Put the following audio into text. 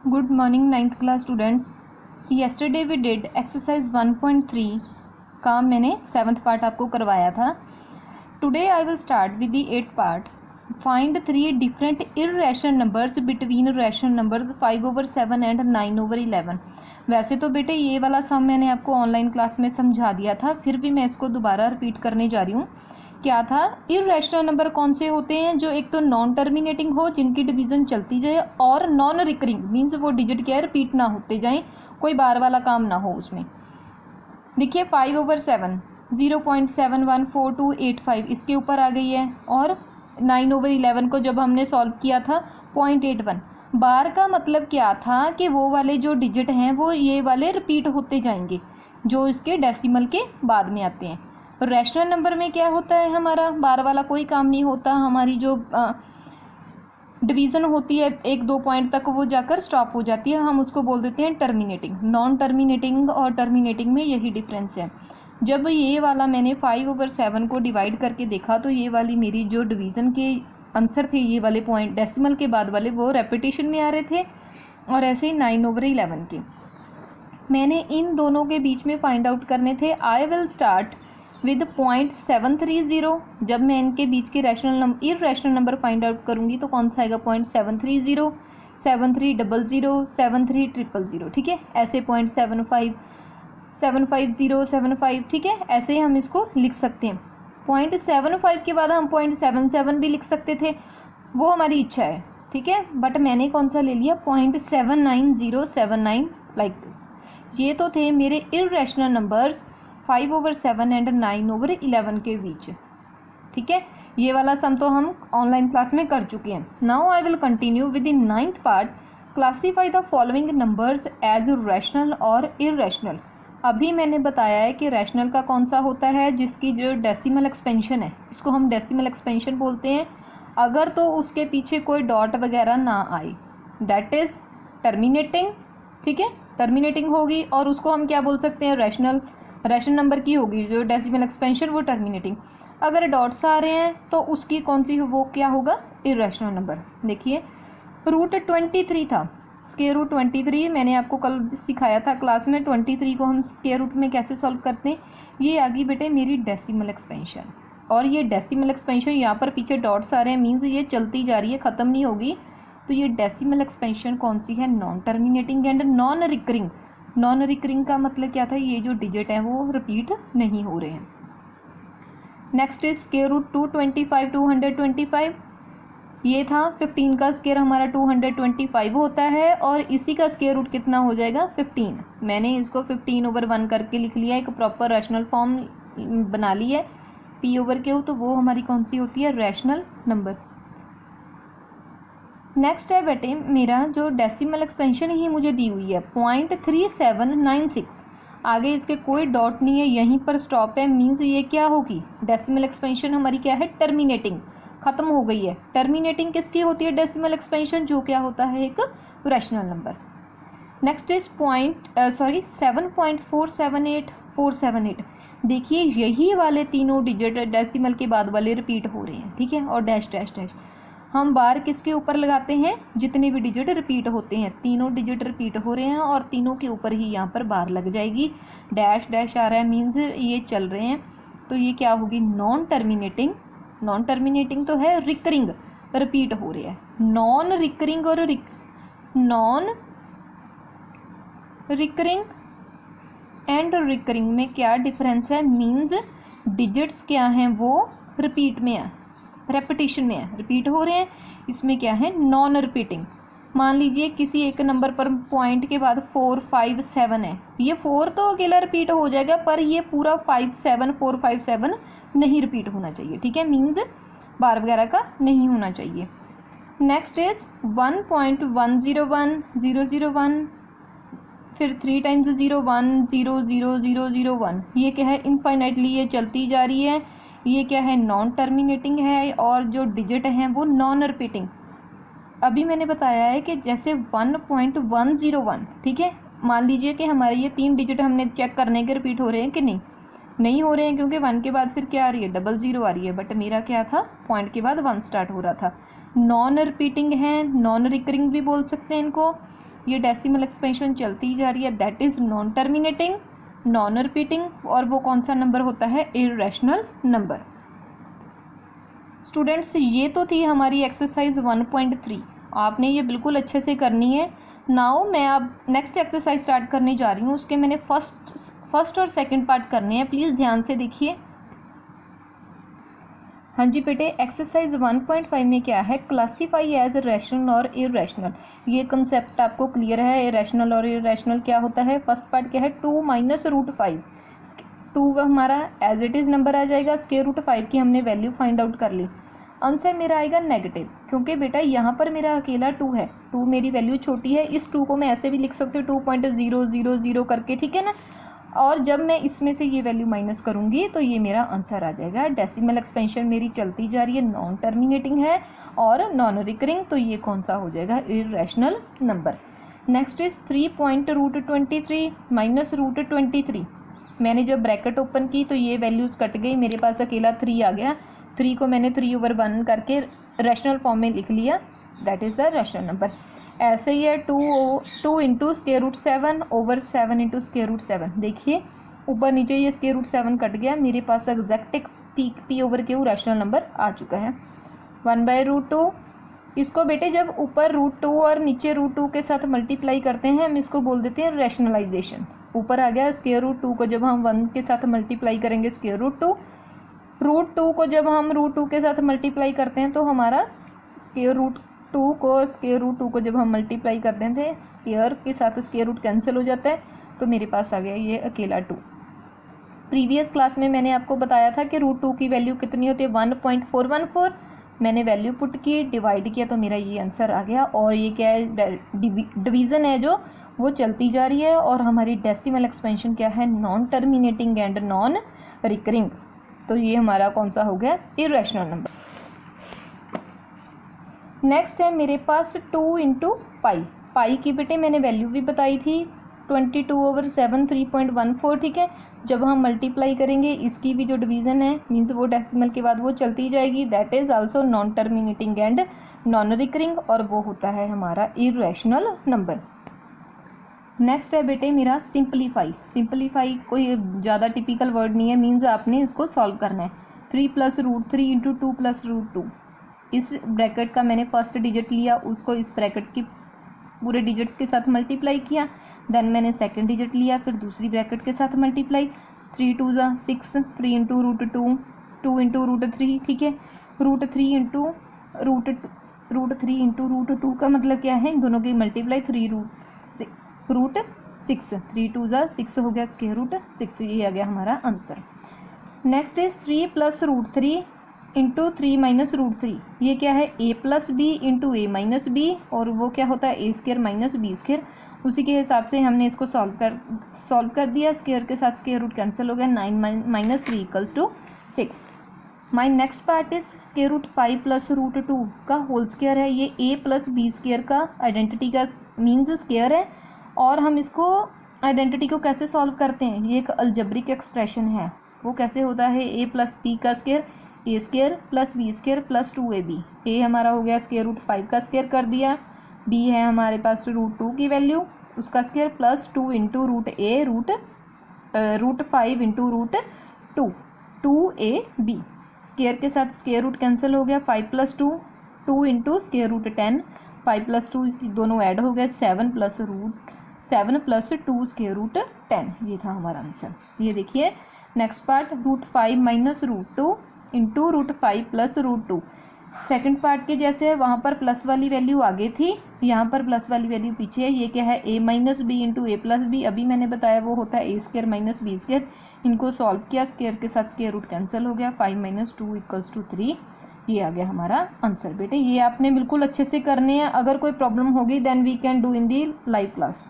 Good morning 9th class students. Yesterday we did exercise 1.3 का मैंने 7th part आपको करवाया था. Today I will start with the 8th part. Find 3 different irrational numbers between rational numbers 5/7 and 9/11. वैसे तो बेटे ये वाला सम मैंने आपको ऑनलाइन क्लास में समझा दिया था, फिर भी मैं इसको दोबारा रिपीट करने जा रही हूँ. क्या था? इर्रेशनल नंबर कौन से होते हैं? जो एक तो नॉन टर्मिनेटिंग हो, जिनकी डिवीजन चलती जाए, और नॉन रिकरिंग मीन्स वो डिजिट क्या है, रिपीट ना होते जाएं, कोई बार वाला काम ना हो उसमें. देखिए 5/7 0.714285 इसके ऊपर आ गई है, और 9/11 को जब हमने सॉल्व किया था 0.81. बार का मतलब क्या था कि वो वाले जो डिजिट हैं वो ये वाले रिपीट होते जाएंगे जो इसके डेसिमल के बाद में आते हैं. रैशनल नंबर में क्या होता है, हमारा बार वाला कोई काम नहीं होता. हमारी जो डिवीज़न होती है 1-2 पॉइंट तक वो जाकर स्टॉप हो जाती है, हम उसको बोल देते हैं टर्मिनेटिंग. नॉन टर्मिनेटिंग और टर्मिनेटिंग में यही डिफरेंस है. जब ये वाला मैंने 5/7 को डिवाइड करके देखा तो ये वाली मेरी जो डिवीज़न के आंसर थे, ये वाले पॉइंट डेसिमल के बाद वाले, वो रेपिटेशन में आ रहे थे. और ऐसे ही 9/11 के मैंने इन दोनों के बीच में फाइंड आउट करने थे. I will start with 0.730. जब मैं इनके बीच के इर्रेशनल नंबर फाइंड आउट करूंगी तो कौन सा आएगा? 0.730, 7300, 73000. ठीक है, ऐसे 0.75, 750, 75. ठीक है, ऐसे ही हम इसको लिख सकते हैं. 0.75 के बाद हम 0.77 भी लिख सकते थे, वो हमारी इच्छा है. ठीक है, बट मैंने कौन सा ले लिया? 0.79079 लाइक दिस. ये तो थे मेरे इर्रेशनल नंबर्स 5/7 एंड 9/11 के बीच. ठीक है, ये वाला सम तो हम ऑनलाइन क्लास में कर चुके हैं. Now I will continue with the 9th part. Classify the following numbers as rational और इर्रेशनल. अभी मैंने बताया है कि रैशनल का कौन सा होता है, जिसकी जो डेसिमल एक्सपेंशन है, इसको हम डेसिमल एक्सपेंशन बोलते हैं, अगर तो उसके पीछे कोई डॉट वगैरह ना आए, दैट इज टर्मिनेटिंग. ठीक है, टर्मिनेटिंग होगी, और उसको हम क्या बोल सकते हैं? रैशनल नंबर की होगी जो डेसिमल एक्सपेंशन, वो टर्मिनेटिंग. अगर डॉट्स आ रहे हैं तो उसकी कौन सी, वो क्या होगा? Irrational number. देखिए √23 था, स्क्वायर रूट 23 मैंने आपको कल सिखाया था क्लास में. 23 को हम स्क्वायर रूट में कैसे सॉल्व करते हैं. ये आ गई बेटे मेरी डेसिमल एक्सपेंशन, और ये डेसिमल एक्सपेंशन यहाँ पर पीछे डॉट्स आ रहे हैं, मीन्स ये चलती जा रही है, ख़त्म नहीं होगी. तो ये डेसिमल एक्सपेंशन कौन सी है? Non terminating and non recurring. Non recurring का मतलब क्या था? ये जो डिजिट हैं वो रिपीट नहीं हो रहे हैं. Next is square root 225. ये था 15 का स्क्वायर हमारा 225 होता है, और इसी का स्क्वायर रूट कितना हो जाएगा? 15. मैंने इसको 15/1 करके लिख लिया, एक प्रॉपर रैशनल फॉर्म बना ली है. P/Q, तो वो हमारी कौन सी होती है? Rational number. नेक्स्ट है बेटे मेरा जो डेसिमल एक्सपेंशन ही मुझे दी हुई है 0.3796. आगे इसके कोई डॉट नहीं है, यहीं पर स्टॉप है, मीन्स ये क्या होगी? डेसिमल एक्सपेंशन हमारी क्या है? टर्मिनेटिंग, ख़त्म हो गई है. टर्मिनेटिंग किसकी होती है? डेसिमल एक्सपेंशन, जो क्या होता है? एक रैशनल नंबर. Next is 7.478478. देखिए यही वाले तीनों डिजिट डेसिमल के बाद वाले रिपीट हो रहे हैं. ठीक है, और डैश डैश डैश. हम बार किसके ऊपर लगाते हैं? जितने भी डिजिट रिपीट होते हैं, तीनों डिजिट रिपीट हो रहे हैं और तीनों के ऊपर ही यहाँ पर बार लग जाएगी. डैश डैश आ रहा है, मीन्स ये चल रहे हैं, तो ये क्या होगी? Non terminating. नॉन टर्मिनेटिंग तो है, रिकरिंग, रिपीट हो रहे हैं. नॉन रिकरिंग और नॉन रिकरिंग एंड रिकरिंग में क्या डिफरेंस है? मीन्स डिजिट्स क्या हैं? वो रिपीट में है, रेपिटेशन में है, रिपीट हो रहे हैं. इसमें क्या है? Non repeating. मान लीजिए किसी एक नंबर पर पॉइंट के बाद 4, 5, 7 है, ये 4 तो अकेला रिपीट हो जाएगा, पर ये पूरा 5, 7, 4, 5, 7 नहीं रिपीट होना चाहिए. ठीक है, मीन्स बार वगैरह का नहीं होना चाहिए. नेक्स्ट इज 1.101001, फिर 3 टाइम्स 0, 1, 0, 0, 0, 0, 1. ये क्या है? इनफाइनाइटली ये चलती जा रही है. ये क्या है? नॉन टर्मिनेटिंग है, और जो डिजिट हैं वो नॉन रिपीटिंग. अभी मैंने बताया है कि जैसे 1.101, ठीक है, मान लीजिए कि हमारे ये 3 डिजिट हमने चेक करने के रिपीट हो रहे हैं कि नहीं हो रहे हैं, क्योंकि 1 के बाद फिर क्या आ रही है? 00 आ रही है. बट मेरा क्या था? पॉइंट के बाद 1 स्टार्ट हो रहा था. नॉन रिपीटिंग है, नॉन रिकरिंग भी बोल सकते हैं इनको। ये डेसिमल एक्सपेंशन चलती जा रही है, that is non terminating, non repeating, और वो कौन सा नंबर होता है, इर्रेशनल नंबर। स्टूडेंट्स ये तो थी हमारी एक्सरसाइज 1.3, आपने ये बिल्कुल अच्छे से करनी है। नाउ मैं अब नेक्स्ट एक्सरसाइज स्टार्ट करने जा रही हूँ, उसके मैंने फर्स्ट और सेकंड पार्ट करने हैं, प्लीज़ ध्यान से देखिए। हाँ जी बेटे, एक्सरसाइज 1.5 में क्या है, क्लासीफाई एज रैशनल और इरेशनल। ये कंसेप्ट आपको क्लियर है, इरेशनल और इरेशनल क्या होता है। फर्स्ट पार्ट क्या है, 2 - √5, 2 हमारा एज इट इज़ नंबर आ जाएगा, √5 की हमने वैल्यू फाइंड आउट कर ली। आंसर मेरा आएगा नेगेटिव, क्योंकि बेटा यहाँ पर मेरा अकेला 2 है, 2 मेरी वैल्यू छोटी है। इस 2 को मैं ऐसे भी लिख सकती हूँ 2.000 करके, ठीक है ना। और जब मैं इसमें से ये वैल्यू माइनस करूँगी तो ये मेरा आंसर आ जाएगा। डेसिमल एक्सपेंशन मेरी चलती जा रही है, नॉन टर्मिनेटिंग है और नॉन रिकरिंग, तो ये कौन सा हो जाएगा, इरेशनल नंबर। Next is 3.23 - √23। मैंने जब ब्रैकेट ओपन की तो ये वैल्यूज़ कट गई, मेरे पास अकेला 3 आ गया। 3 को मैंने 3/1 करके रैशनल फॉर्म में लिख लिया, that is the rational number. ऐसे ही है 2 × √7 / 7 × √7। देखिए ऊपर नीचे ये √7 कट गया, मेरे पास एग्जैक्ट P/Q रैशनल नंबर आ चुका है। 1/√2, इसको बेटे जब ऊपर √2 और नीचे √2 के साथ मल्टीप्लाई करते हैं हम इसको बोल देते हैं रैशनलाइजेशन। ऊपर आ गया √2 को जब हम 1 के साथ मल्टीप्लाई करेंगे √2, √2 को जब हम √2 के साथ मल्टीप्लाई करते हैं तो हमारा √2 को जब हम मल्टीप्लाई करते थे स्क्वायर के साथ स्क्वायर रूट कैंसिल हो जाता है, तो मेरे पास आ गया ये अकेला 2। प्रीवियस क्लास में मैंने आपको बताया था कि √2 की वैल्यू कितनी होती है, 1.414। मैंने वैल्यू पुट की, डिवाइड किया, तो मेरा ये आंसर आ गया। और ये क्या है, डिवीज़न है जो वो चलती जा रही है, और हमारी डेसिमल एक्सपेंशन क्या है, non terminating and non recurring. तो ये हमारा कौन सा हो गया, इरेशनल नंबर। नेक्स्ट है मेरे पास 2 × पाई। पाई की बेटे मैंने वैल्यू भी बताई थी, 22/7 3.14, ठीक है। जब हम मल्टीप्लाई करेंगे इसकी भी जो डिवीज़न है मीन्स वो डेसिमल के बाद वो चलती जाएगी, that is also known terminating and non recurring, और वो होता है हमारा इरेशनल नंबर। नेक्स्ट है बेटे मेरा सिंपलीफाई। सिंपलीफाई कोई ज़्यादा टिपिकल वर्ड नहीं है, मीन्स आपने इसको सॉल्व करना है। 3 + √3 × 2 + √2, इस ब्रैकेट का मैंने फर्स्ट डिजिट लिया, उसको इस ब्रैकेट की पूरे डिजिट्स के साथ मल्टीप्लाई किया, देन मैंने सेकंड डिजिट लिया, फिर दूसरी ब्रैकेट के साथ मल्टीप्लाई, 3 × 2 = 6, 3 × √2, 2 × √3, ठीक है। √3 × √2 का मतलब क्या है, इन दोनों की मल्टीप्लाई, 3 √6, 3 × 2 = 6 हो गया, √6, ये आ गया हमारा आंसर। Next is 3 + √3 × 3 - √3। ये क्या है, a + b × a - b, और वो क्या होता है, a² - b²। उसी के हिसाब से हमने इसको सॉल्व कर दिया, स्क्वायर के साथ स्क्वायर रूट कैंसिल हो गया, 9 - 3 = 6। माई नेक्स्ट पार्ट इज √5 + √2 का होल स्क्वायर है। ये a + b² का आइडेंटिटी का मीन्स स्क्वायर है, और हम इसको आइडेंटिटी को कैसे सॉल्व करते हैं, ये एक अलजेब्रिक एक्सप्रेशन है। वो कैसे होता है, a + b का square, a² + b² + 2ab। a हमारा हो गया √5 का स्क्वायर कर दिया, b है हमारे पास √2 की वैल्यू, उसका स्क्वायर, +2 × √a √5 × √2 2ab। स्क्वायर के साथ स्क्वायर रूट कैंसिल हो गया, 5 + 2 2 × √10, 5 + 2 दोनों ऐड हो गए, 7 + 2 √10। ये था हमारा आंसर। ये देखिए नेक्स्ट पार्ट, √5 - √2 × √5 + √2। सेकंड पार्ट के जैसे वहाँ पर प्लस वाली वैल्यू आगे थी, यहाँ पर प्लस वाली वैल्यू पीछे है। ये क्या है, a - b × a + b, अभी मैंने बताया वो होता है a² - b²। इनको सॉल्व किया, स्क्वायर के साथ स्क्वायर रूट कैंसिल हो गया, 5 - 2 = 3। ये आ गया हमारा आंसर। बेटे ये आपने बिल्कुल अच्छे से करने हैं, अगर कोई प्रॉब्लम होगी then we can do in the live class.